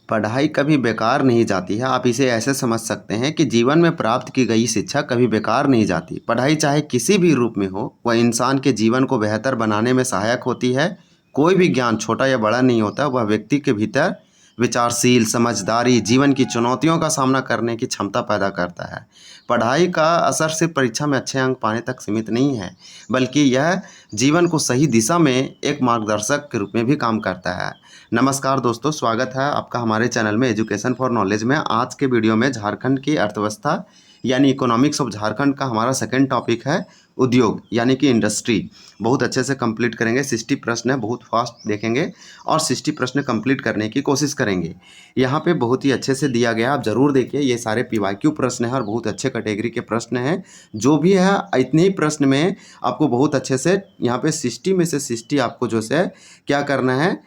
पढ़ाई कभी बेकार नहीं जाती है। आप इसे ऐसे समझ सकते हैं कि जीवन में प्राप्त की गई शिक्षा कभी बेकार नहीं जाती। पढ़ाई चाहे किसी भी रूप में हो, वह इंसान के जीवन को बेहतर बनाने में सहायक होती है। कोई भी ज्ञान छोटा या बड़ा नहीं होता, वह व्यक्ति के भीतर विचारशील, समझदारी, जीवन की चुनौतियों का सामना करने की क्षमता पैदा करता है। पढ़ाई का असर सिर्फ परीक्षा में अच्छे अंक पाने तक सीमित नहीं है, बल्कि यह जीवन को सही दिशा में एक मार्गदर्शक के रूप में भी काम करता है। नमस्कार दोस्तों, स्वागत है आपका हमारे चैनल में एजुकेशन फॉर नॉलेज में। आज के वीडियो में झारखंड की अर्थव्यवस्था यानी इकोनॉमिक्स ऑफ झारखंड का हमारा सेकंड टॉपिक है उद्योग यानी कि इंडस्ट्री। बहुत अच्छे से कंप्लीट करेंगे। 60 प्रश्न है, बहुत फास्ट देखेंगे और 60 प्रश्न कंप्लीट करने की कोशिश करेंगे। यहाँ पे बहुत ही अच्छे से दिया गया, आप ज़रूर देखिए। ये सारे PYQ प्रश्न हैं और बहुत अच्छे कैटेगरी के प्रश्न हैं। जो भी है इतने ही प्रश्न में आपको बहुत अच्छे से यहाँ पे 60 में से 60 आपको जो है क्या करना है,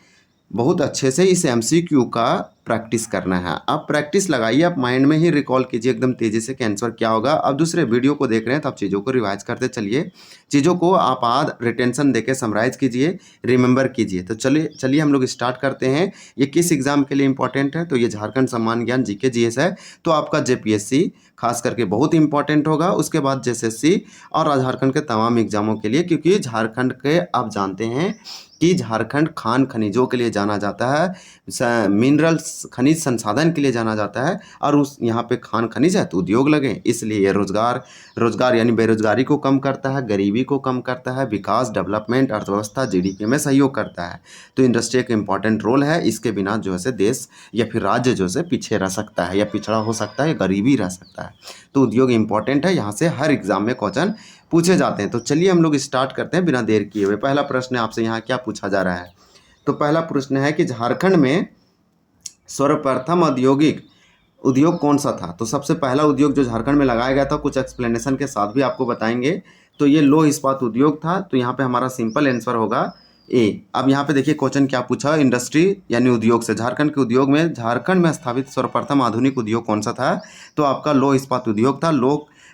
बहुत अच्छे से इस MCQ का प्रैक्टिस करना है। आप प्रैक्टिस लगाइए, आप माइंड में ही रिकॉल कीजिए एकदम तेज़ी से कि आंसर क्या होगा। अब दूसरे वीडियो को देख रहे हैं तो आप चीज़ों को रिवाइज करते चलिए, चीज़ों को आप आज रिटेंशन देके समराइज कीजिए, रिमेंबर कीजिए। तो चलिए हम लोग स्टार्ट करते हैं। ये किस एग्ज़ाम के लिए इंपॉर्टेंट है, तो ये झारखंड सम्मान ज्ञान GK GS है। तो आपका JPSC खास करके बहुत इंपॉर्टेंट होगा, उसके बाद JSSC और झारखंड के तमाम एग्जामों के लिए, क्योंकि झारखंड के आप जानते हैं कि झारखंड खान खनिजों के लिए जाना जाता है, मिनरल्स खनिज संसाधन के लिए जाना जाता है। और उस यहाँ पे खान खनिज है तो उद्योग लगे, इसलिए ये रोजगार यानी बेरोजगारी को कम करता है, गरीबी को कम करता है, विकास, डेवलपमेंट, अर्थव्यवस्था, GDP में सहयोग करता है। तो इंडस्ट्री एक इंपॉर्टेंट रोल है। इसके बिना जो है देश या फिर राज्य जो है पीछे रह सकता है, या पिछड़ा हो सकता है, या गरीबी रह सकता है। तो उद्योग इंपॉर्टेंट है, यहाँ से हर एग्जाम में क्वेश्चन पूछे जाते हैं। तो चलिए हम लोग स्टार्ट करते हैं बिना देर किए हुए। पहला प्रश्न आपसे यहाँ क्या पूछा जा रहा है, तो पहला प्रश्न है कि झारखंड में सर्वप्रथम औद्योगिक उद्योग कौन सा था। तो सबसे पहला उद्योग जो झारखंड में लगाया गया था, कुछ एक्सप्लेनेशन के साथ भी आपको बताएंगे। तो ये लौह इस्पात उद्योग था। तो यहाँ पे हमारा सिंपल आंसर होगा A। अब यहाँ पे देखिए क्वेश्चन क्या पूछा, इंडस्ट्री यानी उद्योग से झारखंड के उद्योग में झारखंड में स्थापित सर्वप्रथम आधुनिक उद्योग कौन सा था। तो आपका लौह इस्पात उद्योग था।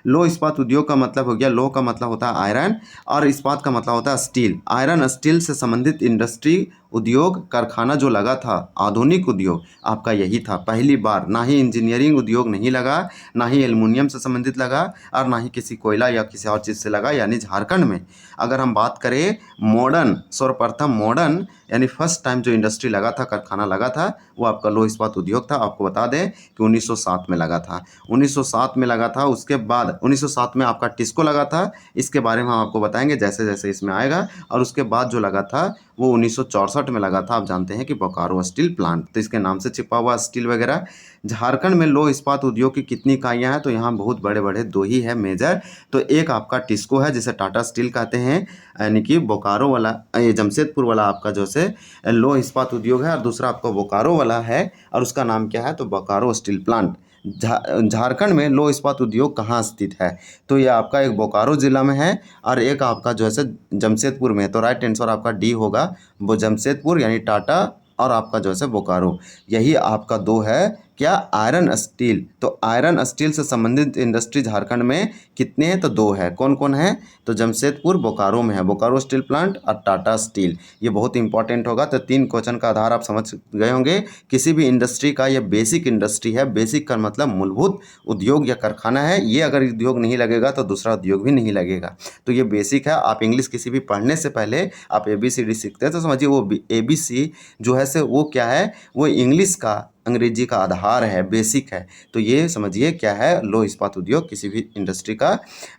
लौह इस्पात उद्योग का मतलब हो गया, लौह का मतलब होता है आयरन और इस्पात का मतलब होता है स्टील। आयरन स्टील से संबंधित इंडस्ट्री उद्योग कारखाना जो लगा था, आधुनिक उद्योग आपका यही था पहली बार। ना ही इंजीनियरिंग उद्योग नहीं लगा, ना ही एल्युमिनियम से संबंधित लगा, और ना ही किसी कोयला या किसी और चीज़ से लगा। यानी झारखंड में अगर हम बात करें मॉडर्न, सर्वप्रथम मॉडर्न यानी फर्स्ट टाइम जो इंडस्ट्री लगा था, कारखाना लगा था, वो आपका लौह इस्पात उद्योग था। आपको बता दें कि 1907 में लगा था, 1907 में लगा था। उसके बाद 1907 में आपका टिस्को लगा था, इसके बारे में हम आपको बताएंगे जैसे जैसे इसमें आएगा। और उसके बाद जो लगा था वो 1964 में लगा था। आप जानते हैं कि बोकारो स्टील प्लांट, तो इसके नाम से छिपा हुआ स्टील वगैरह। झारखंड में लौह इस्पात उद्योग की कितनी इकाइयाँ हैं, तो यहाँ बहुत बड़े बड़े दो ही है मेजर। तो एक आपका टिस्को है जिसे टाटा स्टील कहते हैं, यानी कि बोकारो वाला, ये जमशेदपुर वाला आपका जो से लौह इस्पात उद्योग है, और दूसरा आपका बोकारो वाला है और उसका नाम क्या है, तो बोकारो स्टील प्लांट। झारखंड में लौह इस्पात उद्योग कहाँ स्थित है, तो ये आपका एक बोकारो जिला में है और एक आपका जो है जमशेदपुर में है। तो राइट आंसर आपका D होगा, वो जमशेदपुर यानी टाटा और आपका जो है बोकारो, यही आपका दो है क्या, आयरन स्टील। तो आयरन स्टील से संबंधित इंडस्ट्री झारखंड में कितने हैं, तो दो है। कौन कौन है, तो जमशेदपुर बोकारो में है, बोकारो स्टील प्लांट और टाटा स्टील। ये बहुत इंपॉर्टेंट होगा। तो 3 क्वेश्चन का आधार आप समझ गए होंगे। किसी भी इंडस्ट्री का ये बेसिक इंडस्ट्री है, बेसिक का मतलब मूलभूत उद्योग या कारखाना है। ये अगर उद्योग नहीं लगेगा तो दूसरा उद्योग भी नहीं लगेगा। तो ये बेसिक है। आप इंग्लिश किसी भी पढ़ने से पहले आप ABCD सीखते हैं, तो समझिए वो ABC जो है से वो क्या है, वो इंग्लिश का, अंग्रेजी का आधार है, बेसिक है। तो ये समझिए क्या है, लौह इस्पात उद्योग किसी भी इंडस्ट्री का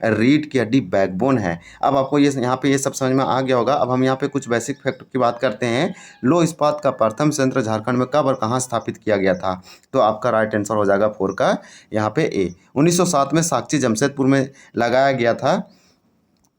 रीढ़ की हड्डी, बैकबोन है। अब आपको ये यहाँ पे ये सब समझ में आ गया होगा। अब हम यहाँ पे कुछ बेसिक फैक्ट की बात करते हैं। लौह इस्पात का प्रथम संयंत्र झारखंड में कब और कहाँ स्थापित किया गया था, तो आपका राइट आंसर हो जाएगा 4 का यहाँ पे A। 1907 में साक्षी जमशेदपुर में लगाया गया था।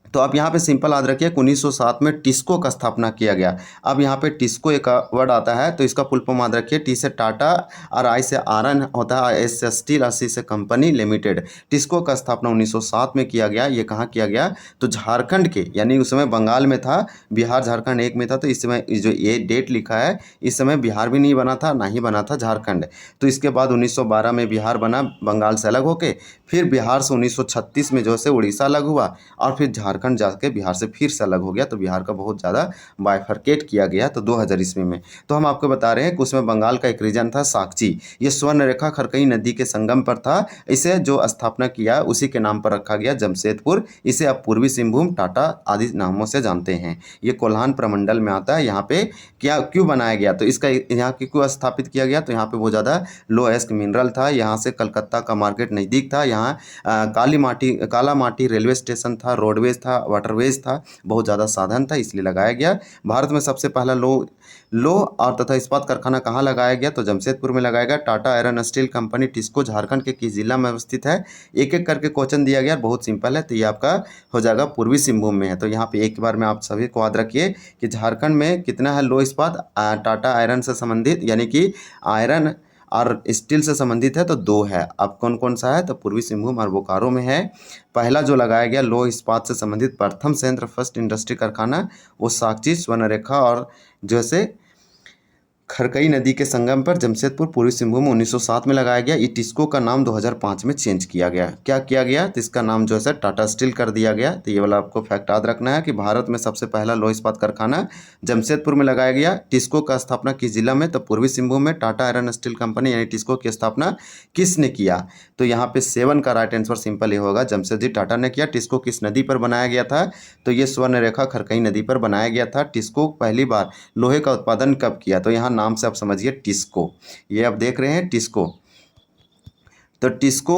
तो आप यहाँ पे सिंपल याद रखिए 1907 में टिस्को का स्थापना किया गया। अब यहाँ पे टिस्को एक वर्ड आता है, तो इसका फुल फॉर्म याद रखिए। T से टाटा और I से आयरन होता है, S से स्टील और C से कंपनी लिमिटेड। टिस्को का स्थापना 1907 में किया गया। ये कहाँ किया गया, तो झारखंड के, यानी उस समय बंगाल में था, बिहार झारखंड एक में था। तो इस समय जो ये डेट लिखा है, इस समय बिहार भी नहीं बना था, ना ही बना था झारखंड। तो इसके बाद 1912 में बिहार बना, बंगाल से अलग होके। फिर बिहार से 1936 में जो है उड़ीसा अलग हुआ, और फिर झारखंड झारखंड जाके बिहार से फिर से अलग हो गया, तो बिहार का बहुत ज़्यादा बाइफरकेट किया गया तो 2000 ईस्वी में। तो हम आपको बता रहे हैं कि उसमें बंगाल का एक रीजन था साकची, ये स्वर्ण रेखा खरकई नदी के संगम पर था। इसे जो स्थापना किया उसी के नाम पर रखा गया जमशेदपुर। इसे अब पूर्वी सिंहभूम, टाटा आदि नामों से जानते हैं। ये कोल्हान प्रमंडल में आता है। यहाँ पे क्या क्यों बनाया गया, तो इसका यहाँ की क्यों स्थापित किया गया, तो यहाँ पे बहुत ज़्यादा लो एस्क मिनरल था। यहाँ से कलकत्ता का मार्केट नज़दीक था। यहाँ काला माटी रेलवे स्टेशन था, रोडवेज था, वाटरवेज था, बहुत ज़्यादा साधन था, इसलिए लगाया गया। भारत में सबसे पहला लो और तथा इस्पात कारखाना कहाँ लगाया गया, तो जमशेदपुर में लगाया गया। Tata iron steel company TISCO Jharkhand के किस जिला में अवस्थित है। एक एक करके क्वेश्चन दिया गया, बहुत सिंपल है। तो ये आपका हो जाएगा पूर्वी सिंहभूम में है। तो यहाँ पे एक बार में आप सभी को याद रखिए कि झारखंड में कितना है लो इस्पात, टाटा आयरन से संबंधित यानी कि आयरन और स्टील से संबंधित है तो 2 है। अब कौन कौन सा है, तो पूर्वी सिंहभूम और बोकारो में है। पहला जो लगाया गया लो इस्पात से संबंधित प्रथम संयंत्र फर्स्ट इंडस्ट्री कारखाना वो साकची, स्वर्णरेखा और जैसे खरकई नदी के संगम पर जमशेदपुर पूर्वी सिंहभूम 1907 में लगाया गया। ये टिस्को का नाम 2005 में चेंज किया गया। क्या किया गया, तो इसका नाम जो है टाटा स्टील कर दिया गया। तो ये वाला आपको फैक्ट याद रखना है कि भारत में सबसे पहला लोह इस्पात कारखाना जमशेदपुर में लगाया गया। टिस्को का स्थापना किस जिला में, तो पूर्वी सिंहभूम में। टाटा आयरन स्टील कंपनी यानी टिस्को की स्थापना किसने किया, तो यहाँ पे 7 का राइट आंसर सिंपल ये होगा, जमशेदजी टाटा ने किया। टिस्को किस नदी पर बनाया गया था, तो ये स्वर्णरेखा खरकई नदी पर बनाया गया था। टिस्को पहली बार लोहे का उत्पादन कब किया, तो यहाँ नाम से आप समझिए टिस्को, ये आप देख रहे हैं टिस्को। तो टिस्को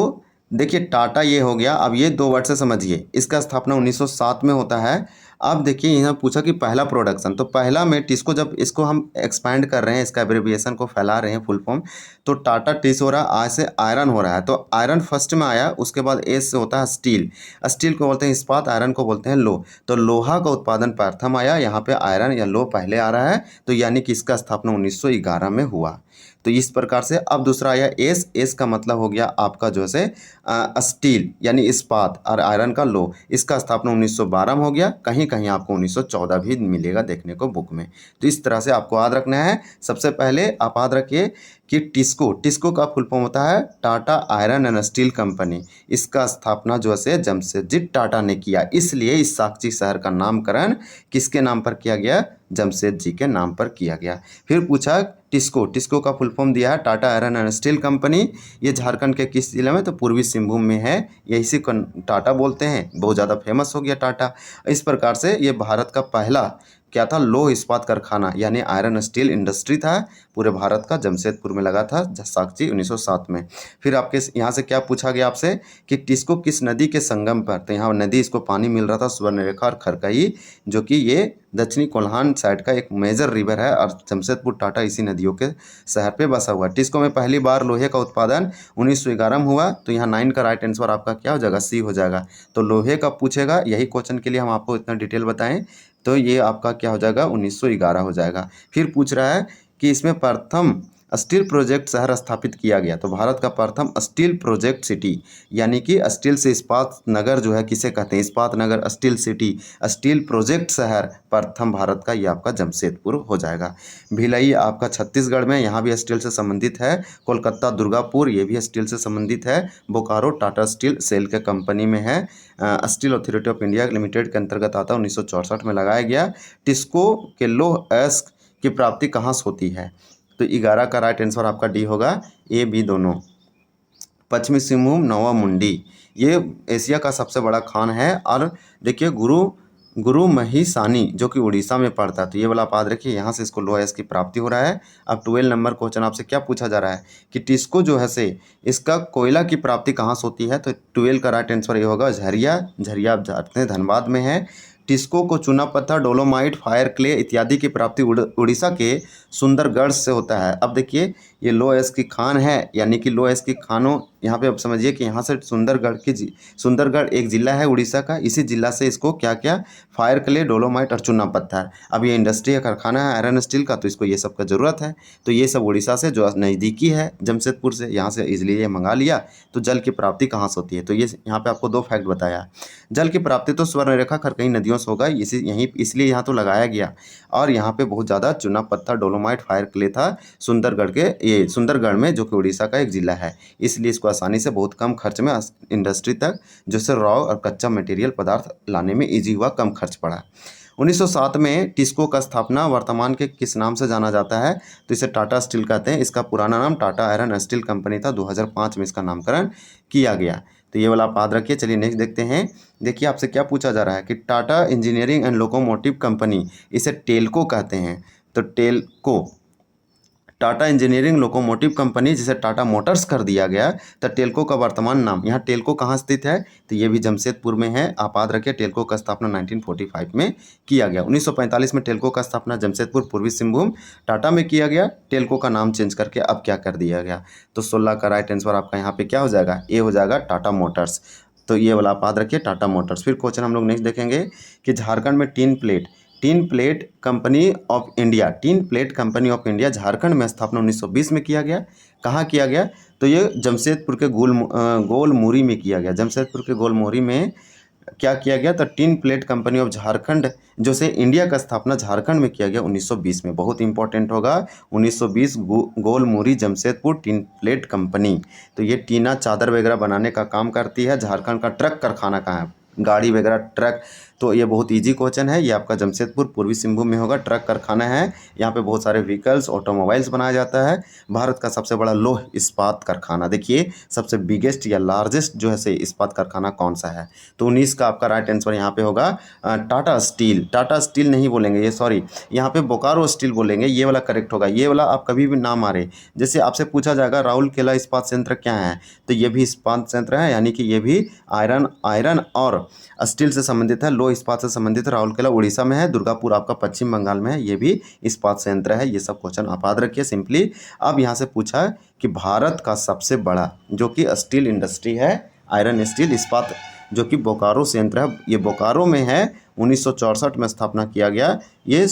देखिए टाटा ये हो गया। अब ये 2 वर्ड से समझिए, इसका स्थापना 1907 में होता है। अब देखिए यहाँ पूछा कि पहला प्रोडक्शन, तो पहला में टिस्को, जब इसको हम एक्सपैंड कर रहे हैं, इसका एब्रिविएशन को फैला रहे हैं फुल फॉर्म, तो टाटा टिस हो रहा है, आ से आयरन हो रहा है, तो आयरन फर्स्ट में आया, उसके बाद एस से होता है स्टील, स्टील को बोलते हैं इस्पात, आयरन को बोलते हैं लो, तो लोहा का उत्पादन प्रथम आया, यहाँ पे आयरन या लो पहले आ रहा है, तो यानी कि इसका स्थापना 1911 में हुआ। तो इस प्रकार से अब दूसरा आया एस का मतलब हो गया आपका जो है स्टील यानी इस्पात और आयरन का लो, इसका स्थापना 1912 में हो गया। कहीं कहीं आपको 1914 भी मिलेगा देखने को बुक में। तो इस तरह से आपको याद रखना है। सबसे पहले आप याद रखिए कि टिस्को का फुल फॉर्म होता है Tata iron and steel company. इसका स्थापना जो है जमशेदजी टाटा ने किया, इसलिए इस साकची शहर का नामकरण किसके नाम पर किया गया, जमशेदजी के नाम पर किया गया। फिर पूछा टिस्को का फुल फॉर्म दिया है Tata iron and steel company, ये झारखंड के किस जिले में, तो पूर्वी सिंहभूम में है। ये इसी को टाटा बोलते हैं, बहुत ज़्यादा फेमस हो गया टाटा। इस प्रकार से ये भारत का पहला क्या था, लोह इस्पात कारखाना यानी आयरन स्टील इंडस्ट्री था पूरे भारत का, जमशेदपुर में लगा था साकची 1907 में। फिर आपके यहाँ से क्या पूछा गया आपसे कि टिस्को किस नदी के संगम पर, तो यहाँ नदी इसको पानी मिल रहा था स्वर्णरेखा और खरकई, जो कि ये दक्षिणी कोल्हान साइड का एक मेजर रिवर है और जमशेदपुर टाटा इसी नदियों के शहर पे बसा हुआ। टिस्को में पहली बार लोहे का उत्पादन 1911 में हुआ, तो यहाँ 9 का राइट आंसर आपका क्या हो जाएगा, सी हो जाएगा। तो लोहे का पूछेगा, यही क्वेश्चन के लिए हम आपको इतना डिटेल बताएं, तो ये आपका क्या हो जाएगा 1911 हो जाएगा। फिर पूछ रहा है कि इसमें प्रथम स्टील प्रोजेक्ट शहर स्थापित किया गया, तो भारत का प्रथम स्टील प्रोजेक्ट सिटी यानी कि स्टील से इस्पात नगर जो है किसे कहते हैं, इस्पात नगर, स्टील सिटी, स्टील प्रोजेक्ट शहर प्रथम भारत का, ये आपका जमशेदपुर हो जाएगा। भिलई आपका छत्तीसगढ़ में, यहाँ भी स्टील से संबंधित है। कोलकाता दुर्गापुर, ये भी स्टील से संबंधित है। बोकारो टाटा स्टील सेल के कंपनी में है। Steel authority of India limited के अंतर्गत आता है, 1964 में लगाया गया। टिस्को के लोह एस्क की प्राप्ति कहाँ से होती है, तो 11 का राइट आंसर आपका डी होगा, ए बी दोनों। पश्चिमी सिंहभूम नवा मुंडी, ये एशिया का सबसे बड़ा खान है। और देखिए गुरु महिसानी जो कि उड़ीसा में पड़ता है, तो ये वाला आप याद रखिए, यहाँ से इसको लोएस की प्राप्ति हो रहा है। अब 12 नंबर क्वेश्चन आपसे क्या पूछा जा रहा है कि टिस्को जो है इसका कोयला की प्राप्ति कहाँ से होती है, तो 12 का राइट आंसर ये होगा झरिया आप जानते हैं धनबाद में है। टिस्को को चूना पत्थर, डोलोमाइट, फायर क्ले इत्यादि की प्राप्ति उड़ीसा के सुंदरगढ़ से होता है। अब देखिए ये लो एस की खान है, यानी कि लो एस की खानों, यहाँ पे अब समझिए कि यहाँ से सुंदरगढ़ एक ज़िला है उड़ीसा का, इसी ज़िला से इसको क्या क्या फायर क्ले, डोलोमाइट और चूना पत्थर। अब ये इंडस्ट्री का कारखाना है आयरन स्टील का, तो इसको ये सब का ज़रूरत है। तो ये सब उड़ीसा से जो नज़दीकी है जमशेदपुर से, यहाँ से इजली ये मंगा लिया। तो जल की प्राप्ति कहाँ से होती है, तो ये यहाँ पे आपको 2 फैक्ट बताया। जल की प्राप्ति तो स्वर्णरेखा खरकई नदियों से होगा, इसलिए यहाँ तो लगाया गया। और यहाँ पे बहुत ज़्यादा चूना पत्थर, डोलोमाइट, फायर क्ले था सुंदरगढ़ में, जो कि उड़ीसा का एक ज़िला है, इसलिए इसको आसानी से बहुत कम खर्च में इंडस्ट्री तक, जिससे रॉ और कच्चा मटेरियल पदार्थ लाने में ईजी हुआ, कम खर्च पड़ा। 1907 में टिस्को का स्थापना वर्तमान के किस नाम से जाना जाता है? तो इसे टाटा स्टील कहते हैं। इसका पुराना नाम टाटा आयरन स्टील कंपनी था। 2005 में इसका नामकरण किया गया। तो ये वाला आप याद रखिए। चलिए नेक्स्ट देखते हैं। देखिए आपसे क्या पूछा जा रहा है कि Tata engineering and locomotive company, इसे टेल्को कहते हैं। तो Telco, Tata engineering locomotive company, जिसे टाटा मोटर्स कर दिया गया, तो टेल्को का वर्तमान नाम, यहाँ टेल्को कहाँ स्थित है? तो ये भी जमशेदपुर में है। आप याद रखिए टेल्को का स्थापना 1945 में किया गया। 1945 में टेल्को का स्थापना जमशेदपुर पूर्वी सिंहभूम टाटा में किया गया। टेल्को का नाम चेंज करके अब क्या कर दिया गया? तो 16 का राइट आंसर आपका यहाँ पे क्या हो जाएगा? ए हो जाएगा, टाटा मोटर्स। तो ये वाला आप याद रखिए, टाटा मोटर्स। फिर क्वेश्चन हम लोग नेक्स्ट देखेंगे कि झारखंड में tin plate company of India, tin plate company of India Jharkhand में स्थापना 1920 में किया गया। कहाँ किया गया? तो ये जमशेदपुर के गोलमुरी में किया गया। जमशेदपुर के गोलमुरी में क्या किया गया? तो tin plate company of Jharkhand, जो से इंडिया का स्थापना झारखंड में किया गया 1920 में। बहुत इंपॉर्टेंट होगा, 1920 Golmuri Jamshedpur tin plate company. तो ये टीना चादर वगैरह बनाने का काम करती है। झारखंड का ट्रक कारखाना कहाँ है? गाड़ी वगैरह ट्रक। तो ये बहुत इजी क्वेश्चन है। ये आपका जमशेदपुर पूर्वी सिंहभूम में होगा। ट्रक कारखाना है, यहाँ पे बहुत सारे व्हीकल्स ऑटोमोबाइल्स बनाया जाता है। भारत का सबसे बड़ा लौह इस्पात कारखाना, देखिए सबसे बिगेस्ट या लार्जेस्ट जो है से इस्पात कारखाना कौन सा है? तो 19 का आपका राइट आंसर यहाँ पे होगा टाटा स्टील। टाटा स्टील नहीं बोलेंगे, ये सॉरी, यहाँ पे बोकारो स्टील बोलेंगे, ये वाला करेक्ट होगा। ये वाला आप कभी भी ना मारे। जैसे आपसे पूछा जाएगा राउरकेला इस्पात संयंत्र क्या है, तो ये भी इस्पात संयंत्र है, यानी कि ये भी आयरन और स्टील से संबंधित है। लो इस्पात से संबंधित। राउरकेला उड़ीसा में है, दुर्गापुर आपका पश्चिम बंगाल में है, ये भी इस्पात संयंत्र है। ये सब क्वेश्चन आप याद रखिए सिंपली। अब यहाँ से पूछा कि भारत का सबसे बड़ा जो कि स्टील इंडस्ट्री है, आयरन स्टील इस्पात, जो कि बोकारो संयंत्र है, ये बोकारो में है। 1964 में स्थापना किया गया। ये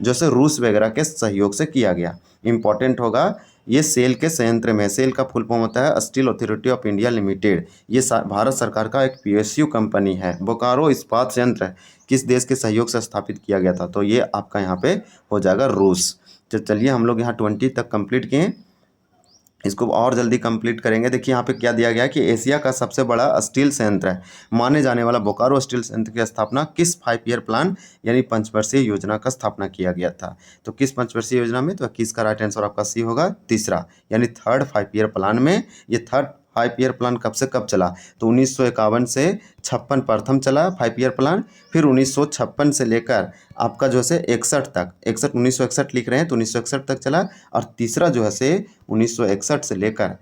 जैसे रूस वगैरह के सहयोग से किया गया। इंपॉर्टेंट होगा, ये सेल के संयंत्र में, सेल का फुल फॉर्म होता है steel authority of India limited. ये भारत सरकार का एक पीएसयू कंपनी है। बोकारो इस्पात संयंत्र किस देश के सहयोग से स्थापित किया गया था? तो ये आपका यहाँ पे हो जाएगा रूस। तो चलिए हम लोग यहाँ 20 तक कंप्लीट किए, इसको और जल्दी कंप्लीट करेंगे। देखिए यहाँ पे क्या दिया गया है कि एशिया का सबसे बड़ा स्टील संयंत्र है माने जाने वाला बोकारो स्टील संयंत्र की स्थापना किस 5 ईयर प्लान यानी पंचवर्षीय योजना का स्थापना किया गया था? तो किस पंचवर्षीय योजना में? तो 21 का राइट आंसर आपका सी होगा, तीसरा, यानी थर्ड 5 ईयर प्लान में। ये थर्ड 5 ईयर प्लान कब से कब चला? तो 1951 से 56 प्रथम चला 5 ईयर प्लान। फिर 1956 से लेकर आपका जो है से 61 तक, 1961 लिख रहे हैं तो 1961 तक चला। और तीसरा जो है से 1961 से लेकर,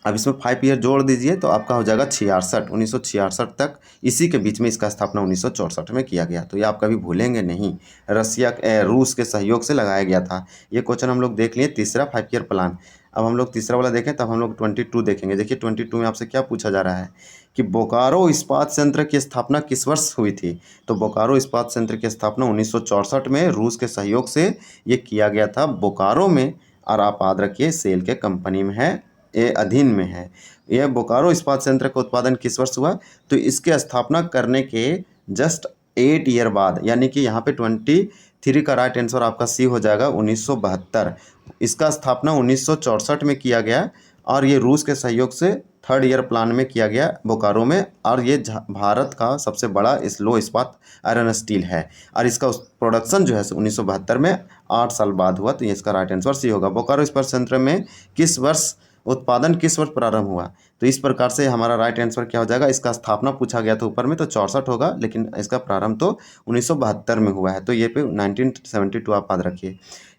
अब इसमें 5 ईयर जोड़ दीजिए तो आपका हो जाएगा 1966 तक। इसी के बीच में इसका स्थापना 1964 में किया गया। तो ये आप कभी भूलेंगे नहीं, रूस के सहयोग से लगाया गया था। ये क्वेश्चन हम लोग देख लिए, तीसरा 5 ईयर प्लान। अब हम लोग तीसरा वाला देखें, तब हम लोग 22 देखेंगे। देखिए 22 में आपसे क्या पूछा जा रहा है कि बोकारो इस्पात संयंत्र की स्थापना किस वर्ष हुई थी? तो बोकारो इस्पात संयंत्र की स्थापना 1964 में रूस के सहयोग से ये किया गया था, बोकारो में। और आप याद रखिए सेल के कंपनी में है, ये अधीन में है। यह बोकारो इस्पात संयंत्र का उत्पादन किस वर्ष हुआ? तो इसके स्थापना करने के जस्ट 8 ईयर बाद, यानी कि यहाँ पे 23 का राइट आंसर आपका सी हो जाएगा, 1972। इसका स्थापना 1964 में किया गया और ये रूस के सहयोग से थर्ड ईयर प्लान में किया गया बोकारो में। और ये भारत का सबसे बड़ा लो इस्पात आयरन स्टील है। और इसका प्रोडक्शन जो है 1972 में 8 साल बाद हुआ। तो ये इसका राइट आंसर सी होगा। बोकारो इस्पात संयंत्र में किस वर्ष उत्पादन किस वर्ष प्रारंभ हुआ? तो इस प्रकार से हमारा राइट आंसर क्या हो जाएगा? इसका स्थापना पूछा गया था ऊपर में तो 64 होगा, लेकिन इसका प्रारंभ तो 1972 में हुआ है। तो ये पे 1972 आप याद रखिए।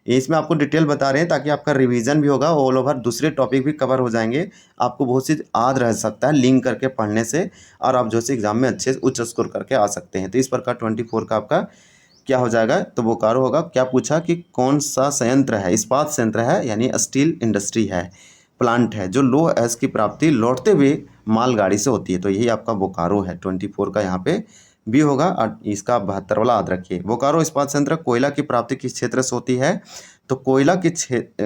इसमें आपको डिटेल बता रहे हैं ताकि आपका रिवीजन भी होगा, ऑल ओवर दूसरे टॉपिक भी कवर हो जाएंगे। आपको बहुत सी याद रह सकता है लिंक करके पढ़ने से, और आप जो से एग्जाम में अच्छे से उच्च स्कोर करके आ सकते हैं। तो इस प्रकार 24 का आपका क्या हो जाएगा? तो बोकारो होगा। क्या पूछा कि कौन सा संयंत्र है? इस्पात संयंत्र है, यानी स्टील इंडस्ट्री है, प्लांट है, जो लो एस की प्राप्ति लौटते हुए मालगाड़ी से होती है। तो यही आपका बोकारो है। 24 का यहाँ पे भी होगा। और इसका 72 वाला याद रखिए। बोकारो इस्पात संयंत्र कोयला की प्राप्ति किस क्षेत्र से होती है? तो कोयला की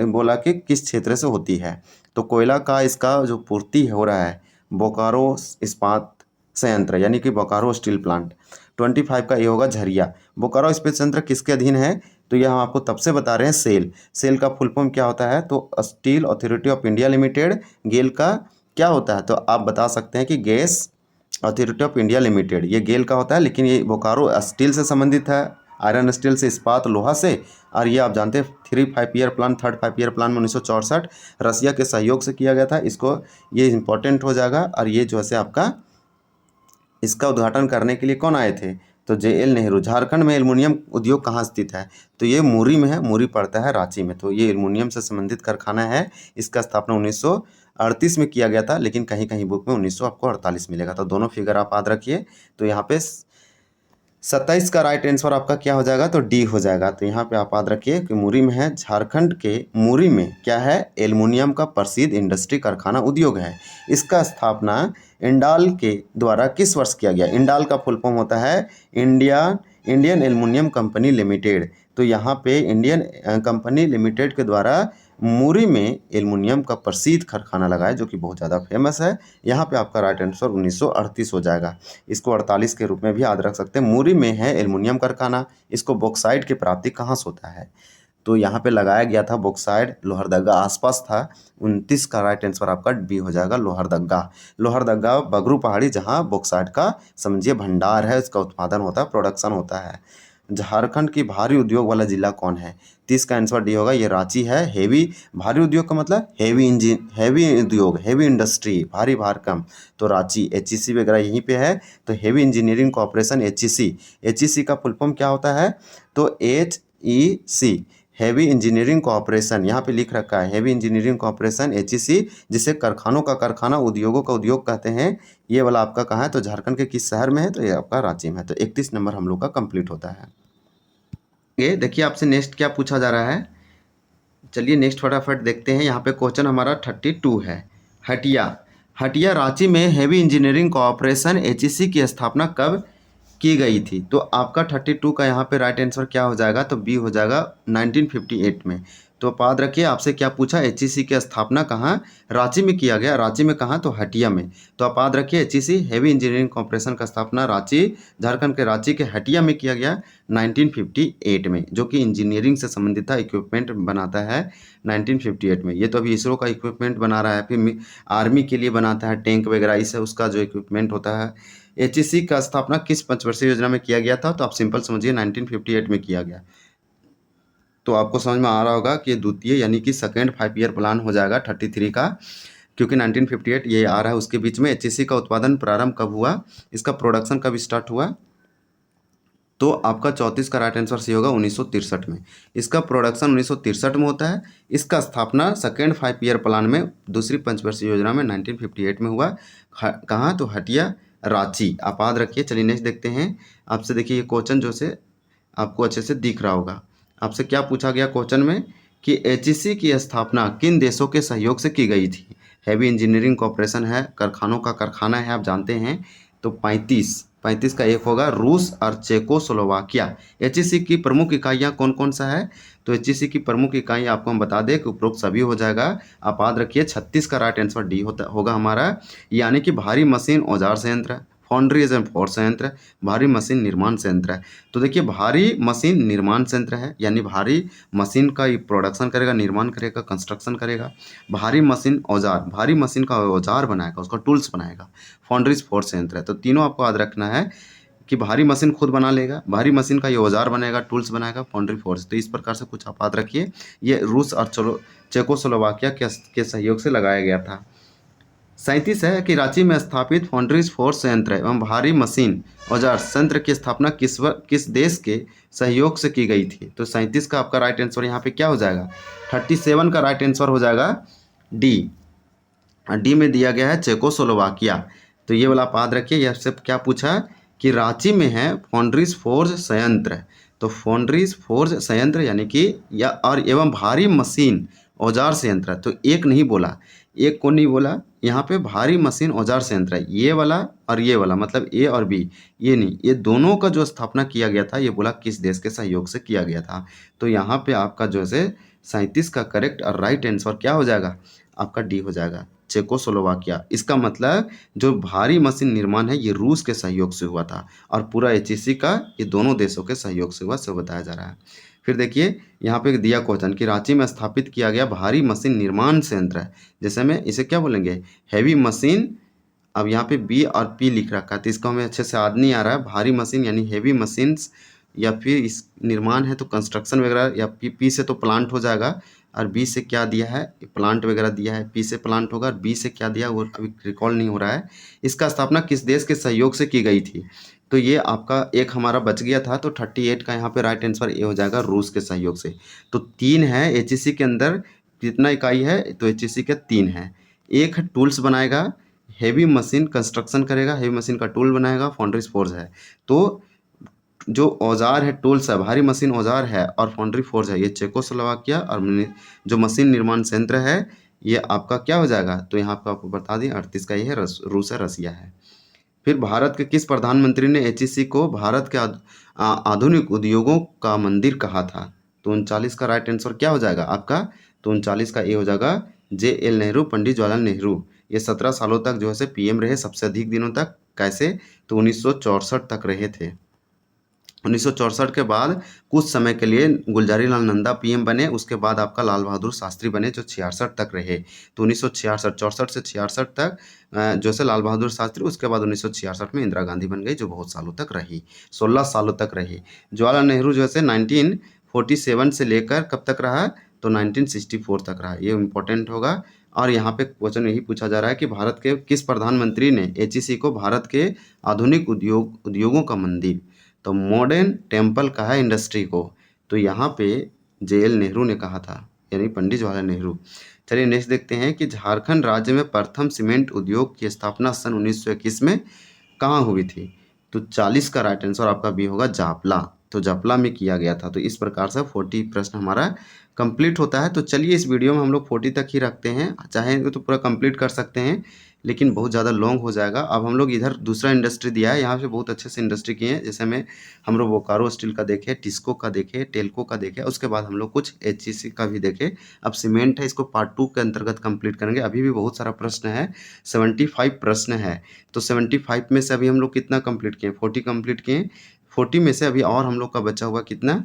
बोला कि किस क्षेत्र से होती है? तो कोयला का इसका जो पूर्ति हो रहा है बोकारो इस्पात संयंत्र, यानी कि बोकारो स्टील प्लांट। 25 का ये होगा झरिया। बोकारो इस्पात संयंत्र किसके अधीन है? तो यह हम आपको तब से बता रहे हैं, सेल का फुल फॉर्म क्या होता है? तो steel authority of India limited, GAIL का क्या होता है, तो आप बता सकते हैं कि gas authority of India limited, ये गेल का होता है, लेकिन ये बोकारो स्टील से संबंधित है, आयरन स्टील से, इस्पात लोहा से। और ये आप जानते हैं 3 5 year plan, third 5 year plan में 1964 रसिया के सहयोग से किया गया था। इसको, ये इंपॉर्टेंट हो जाएगा। और ये जो है आपका, इसका उद्घाटन करने के लिए कौन आए थे, तो JL नेहरू। झारखंड में एल्युमिनियम उद्योग कहाँ स्थित है, तो ये मुरी में है, मुरी पड़ता है रांची में। तो ये एल्युमिनियम से संबंधित कारखाना है। इसका स्थापना 1938 में किया गया था, लेकिन कहीं कहीं बुक में 1948 मिलेगा। तो दोनों फिगर आप याद रखिए। तो यहाँ पे 27 का राइट आंसर आपका क्या हो जाएगा, तो डी हो जाएगा। तो यहाँ पे आप याद रखिए कि मुरी में है, झारखंड के मुरी में क्या है, एल्युमिनियम का प्रसिद्ध इंडस्ट्री कारखाना उद्योग है। इसका स्थापना इंडाल के द्वारा किस वर्ष किया गया। इंडाल का फुल फॉर्म होता है इंडियन एल्युमिनियम कंपनी लिमिटेड। तो यहाँ पे इंडियन कंपनी लिमिटेड के द्वारा मुरी में एल्युमिनियम का प्रसिद्ध कारखाना लगाया, जो कि बहुत ज़्यादा फेमस है। यहाँ पे आपका राइट आंसर 1938 हो जाएगा। इसको 48 के रूप में भी याद रख सकते हैं। मुरी में है एल्युमिनियम कारखाना। इसको बॉक्साइट की प्राप्ति कहाँ से होता है, तो यहाँ पे लगाया गया था बॉक्साइट, लोहरदगा आसपास था। 29 का राइट आंसर आपका बी हो जाएगा, लोहरदगा। लोहरदगा बगरू पहाड़ी, जहाँ बॉक्साइट का समझिए भंडार है, इसका उत्पादन होता है, प्रोडक्शन होता है। झारखंड की भारी उद्योग वाला जिला कौन है, 30 का आंसर डी होगा, ये रांची है। हेवी, भारी उद्योग का मतलब हैवी उद्योग, हैवी इंडस्ट्री, भारी भारकम, तो रांची। HEC वगैरह यहीं पे है। तो हैवी इंजीनियरिंग कॉर्पोरेशन, HEC का फुल फॉर्म क्या होता है, तो HEC, हैवी इंजीनियरिंग कॉर्पोरेशन। यहाँ पे लिख रखा है हैवी इंजीनियरिंग कॉर्पोरेशन, HEC, जिसे कारखानों का कारखाना, उद्योगों का उद्योग कहते हैं। ये वाला आपका कहाँ है, तो झारखंड के किस शहर में है, तो ये आपका रांची में है। तो 31 नंबर हम लोग का कंप्लीट होता है। ये देखिए आपसे नेक्स्ट क्या पूछा जा रहा है। चलिए नेक्स्ट फटाफट देखते हैं। यहाँ पे क्वेश्चन हमारा 32 है। हटिया, हटिया रांची में हैवी इंजीनियरिंग कॉर्पोरेशन HEC की स्थापना कब की गई थी, तो आपका 32 का यहाँ पे राइट आंसर क्या हो जाएगा, तो बी हो जाएगा 1958 में। तो आप याद रखिए आपसे क्या पूछा, HEC की स्थापना कहाँ, रांची में किया गया। रांची में कहाँ, तो हटिया में। तो आप याद रखिए HEC हैवी इंजीनियरिंग कॉर्पोरेशन का स्थापना रांची, झारखंड के रांची के हटिया में किया गया 1958 में, जो कि इंजीनियरिंग से संबंधित था, इक्विपमेंट बनाता है 1958 में। ये तो अभी इसरो का इक्विपमेंट बना रहा है, फिर आर्मी के लिए बनाता है टैंक वगैरह, इससे उसका जो इक्विपमेंट होता है। HEC का स्थापना किस पंचवर्षीय योजना में किया गया था, तो आप सिंपल समझिए 1958 में किया गया। तो आपको समझ में आ रहा होगा कि द्वितीय यानी कि सेकेंड 5 ईयर प्लान हो जाएगा 33 का, क्योंकि 1958 ये आ रहा है। उसके बीच में HEC का उत्पादन प्रारंभ कब हुआ, इसका प्रोडक्शन कब स्टार्ट हुआ, तो आपका 34 का राइट आंसर सी होगा 1963 में। इसका प्रोडक्शन 1963 में होता है। इसका स्थापना सेकेंड 5 ईयर प्लान में, दूसरी पंचवर्षीय योजना में 1958 में हुआ। कहाँ, तो हटिया, रांची। आप याद रखिए। चलिए नेक्स्ट देखते हैं। आपसे देखिए ये क्वेश्चन जो से आपको अच्छे से दिख रहा होगा। आपसे क्या पूछा गया क्वेश्चन में कि HEC की स्थापना किन देशों के सहयोग से की गई थी। हैवी इंजीनियरिंग कॉर्पोरेशन है, कारखानों का कारखाना है, आप जानते हैं। तो 35 का एक होगा रूस और चेकोस्लोवाकिया। HEC की प्रमुख इकाइयाँ कौन कौन सा है, तो HEC की प्रमुख इकाइयाँ आपको हम बता दें कि उपरोक्त सभी हो जाएगा। आप याद रखिए 36 का राइट आंसर डी होगा हमारा, यानी कि भारी मशीन औजार संयंत्र, फाउंड्रीज एंड फोर्स संयंत्र, भारी मशीन निर्माण संयंत्र है। तो देखिए भारी मशीन निर्माण संयंत्र है, यानी भारी मशीन का प्रोडक्शन करेगा, निर्माण करेगा, कंस्ट्रक्शन करेगा। भारी मशीन औजार, भारी मशीन का औजार बनाएगा, उसका टूल्स बनाएगा। फाउंड्रीज फोर्स संयंत्र है। तो तीनों आपको याद रखना है कि भारी मशीन खुद बना लेगा, भारी मशीन का ये औजार बनेगा, टूल्स बनाएगा, फाउंड्री फोर्स। तो इस प्रकार से कुछ आप याद रखिए। ये रूस और चेकोस्लोवाकिया के सहयोग से लगाया गया था। 37 है कि रांची में स्थापित फाउंड्रीज फोर्स संयंत्र एवं भारी मशीन औजार संयंत्र की स्थापना किस देश के सहयोग से की गई थी, तो 37 का आपका राइट आंसर यहाँ पे क्या हो जाएगा, 37 का राइट आंसर हो जाएगा डी में दिया गया है चेकोस्लोवाकिया। तो ये वाला आप याद रखिए। यह सब क्या पूछा कि रांची में है फाउंड्रीज फोर्स संयंत्र, तो फाउंड्रीज फोर्स संयंत्र यानी कि या और एवं भारी मशीन औजार संयंत्र। तो एक नहीं बोला, एक को नहीं बोला, यहाँ पे भारी मशीन औजार संयंत्र है, ये वाला और ये वाला, मतलब ए और बी, ये नहीं, ये दोनों का जो स्थापना किया गया था, ये बोला किस देश के सहयोग से किया गया था। तो यहाँ पे आपका जो है 37 का करेक्ट और राइट आंसर क्या हो जाएगा, आपका डी हो जाएगा, चेकोस्लोवाकिया। इसका मतलब जो भारी मशीन निर्माण है ये रूस के सहयोग से हुआ था, और पूरा HEC का ये दोनों देशों के सहयोग से हुआ, से बताया जा रहा है। फिर देखिए यहाँ पे दिया क्वेश्चन कि रांची में स्थापित किया गया भारी मशीन निर्माण संयंत्र है, जैसे में इसे क्या बोलेंगे, हैवी मशीन। अब यहाँ पे बी और पी लिख रखा है तो इसको हमें अच्छे से याद नहीं आ रहा है। भारी मशीन यानी हैवी मशीन्स, या फिर इस निर्माण है तो कंस्ट्रक्शन वगैरह, या पी से तो प्लांट हो जाएगा, और बी से क्या दिया है, प्लांट वगैरह दिया है, पी से प्लांट होगा, और बी से क्या दिया वो अभी रिकॉल नहीं हो रहा है। इसका स्थापना किस देश के सहयोग से की गई थी, तो ये आपका एक हमारा बच गया था, तो 38 का यहाँ पे राइट आंसर ये हो जाएगा, रूस के सहयोग से। तो 3 है एचईसी के अंदर, कितना इकाई है, तो एचईसी के 3 है। एक है टूल्स बनाएगा, हेवी मशीन कंस्ट्रक्शन करेगा, हेवी मशीन का टूल बनाएगा, फाउंड्रीज फोर्ज है। तो जो औजार है टूल्स है, भारी मशीन औजार है, और फाउंड्री फोर्ज है, ये चेकोस्लोवाकिया, और जो मशीन निर्माण संयंत्र है ये आपका क्या हो जाएगा, तो यहाँ पर आपको बता दें 38 का ये है, रूस है, रसिया है। फिर भारत के किस प्रधानमंत्री ने एचईसी को भारत के आधुनिक उद्योगों का मंदिर कहा था, तो 39 का राइट आंसर क्या हो जाएगा आपका, तो 39 का ये हो जाएगा JL नेहरू, पंडित जवाहरलाल नेहरू। ये 17 सालों तक जो है पीएम रहे, सबसे अधिक दिनों तक, कैसे, तो 1964 तक रहे थे। 1964 के बाद कुछ समय के लिए गुलजारी लाल नंदा पीएम बने, उसके बाद आपका लाल बहादुर शास्त्री बने जो 66 तक रहे। तो 1966 64 से 66 तक जो से लाल बहादुर शास्त्री, उसके बाद 1966 में इंदिरा गांधी बन गई जो बहुत सालों तक रही, 16 सालों तक रही। जवाहरलाल नेहरू जो है 1947 से लेकर कब तक रहा, तो 1964 तक रहा, ये इम्पोर्टेंट होगा। और यहाँ पे क्वेश्चन यही पूछा जा रहा है कि भारत के किस प्रधानमंत्री ने एचईसी को भारत के आधुनिक उद्योगों का मंदिर, तो मॉडर्न टेम्पल कहा है इंडस्ट्री को, तो यहाँ पे JL नेहरू ने कहा था, यानी पंडित जवाहरलाल नेहरू। चलिए नेक्स्ट देखते हैं कि झारखंड राज्य में प्रथम सीमेंट उद्योग की स्थापना सन 1921 में कहाँ हुई थी, तो 40 का राइट आंसर आपका बी होगा, जापला। तो जापला में किया गया था। तो इस प्रकार से 40 प्रश्न हमारा कंप्लीट होता है। तो चलिए इस वीडियो में हम लोग 40 तक ही रखते हैं, चाहेंगे तो पूरा कंप्लीट कर सकते हैं, लेकिन बहुत ज़्यादा लॉन्ग हो जाएगा। अब हम लोग इधर दूसरा इंडस्ट्री दिया है, यहाँ से बहुत अच्छे से इंडस्ट्री किए हैं, जैसे में हम लोग बोकारो स्टील का देखे, टिस्को का देखे, टेल्को का देखे, उसके बाद हम लोग कुछ एचईसी का भी देखे। अब सीमेंट है, इसको पार्ट 2 के अंतर्गत कंप्लीट करेंगे। अभी भी बहुत सारा प्रश्न है, 75 प्रश्न है। तो 75 में से अभी हम लोग कितना कंप्लीट किए, 40 कंप्लीट किए। 40 में से अभी और हम लोग का बचा हुआ कितना,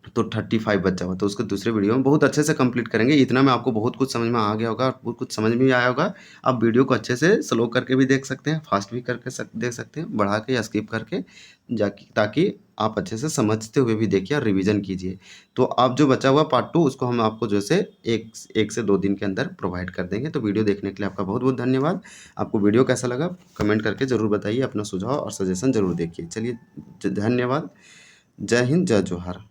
तो 35 बचा हुआ, तो उसको दूसरे वीडियो में बहुत अच्छे से कंप्लीट करेंगे। इतना में आपको बहुत कुछ समझ में आ गया होगा, बहुत कुछ समझ में भी आया होगा। आप वीडियो को अच्छे से स्लो करके भी देख सकते हैं, फास्ट भी करके देख सकते हैं, बढ़ा के या स्किप करके जाके, ताकि आप अच्छे से समझते हुए भी देखिए और रिवीजन कीजिए। तो अब जो बचा हुआ पार्ट 2 उसको हम आपको जैसे एक से 2 दिन के अंदर प्रोवाइड कर देंगे। तो वीडियो देखने के लिए आपका बहुत बहुत धन्यवाद। आपको वीडियो कैसा लगा कमेंट करके ज़रूर बताइए, अपना सुझाव और सजेशन ज़रूर देखिए। चलिए धन्यवाद, जय हिंद, जय जोहार।